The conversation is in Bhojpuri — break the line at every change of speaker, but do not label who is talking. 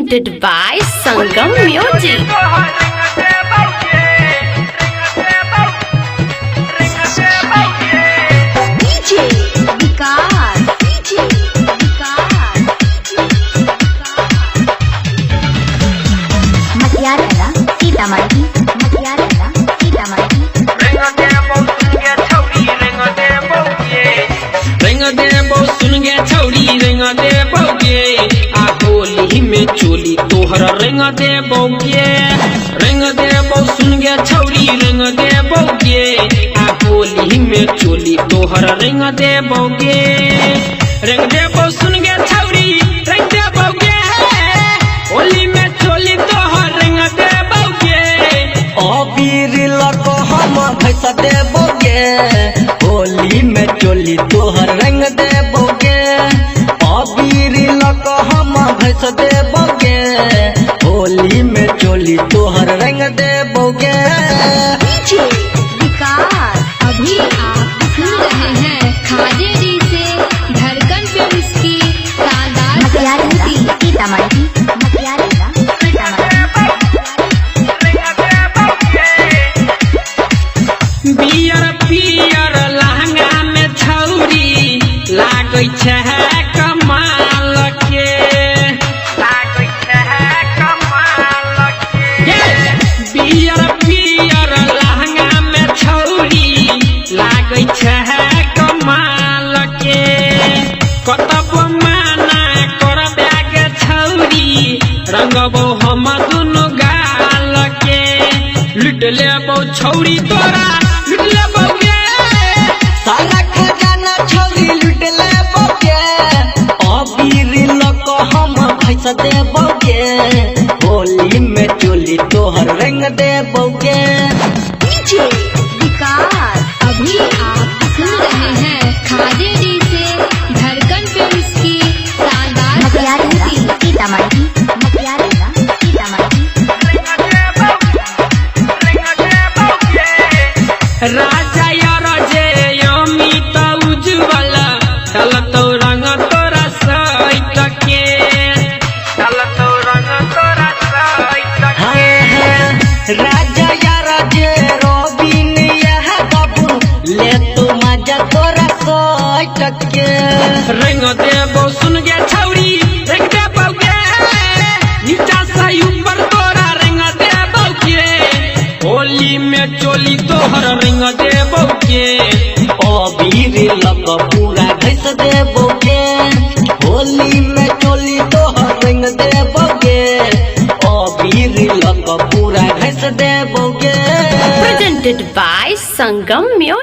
Presented by Sangam Music.
चोली तोहर रंग दे बौगे रंग दे बौ सुन गे छौरी रंग दे बौगे आ होली में चोली तोहर रंग दे बौगे रंग दे बौ सुन गे छौरी रंग दे बौगे होली में चोली तोहर रंग दे बौगे
अबीर लको हम भैस दे बौगे होली में चोली तोहर रंग दे बौगे अबीर लको हम भैस दे बौगे होली में चोली तोहर रंग दे बौगे।
अभी आप सुन रहे हैं खाजे जी से धड़कन पे उसकी शानदार
बियर पियर लहंगा में छौरी लागै छै कमाल के बियर पियर लहंगा में छौरी लागै छै कमाल के कतब माना कर बैग छौरी रंगबो हम दुनु गाल के लुट लेबो छौरी तोरा लुट लेबो गे
साला खजाना छौरी लुट ले बौगे अबीर लको हम भैस दे बौगे होली में चोली तोहर रंग दे बौगे।
अभी आप सुन रहे हैं खाजे जी से धड़कन पे उसकी शानदार
राजा यार जे अमित उज्जवल डलतो रंग तोरा सैट के डलतो रंग तोरा सैट के
राजा यार जे रोबिन यह बाबू ले तू मजा तोरा सोच के
रंग देबो सुन गे छौरी रंग देबो गे नीचा से ऊपर तोरा रंग देबो गे होली में चोली तोहर रंग देबो गे
अबीर लक पूरा घस दे बौगे होली में चोली तोहर रंग दे बौगे अबीर लक पूरा घस दे बौगे।
Presented by Sangam Music.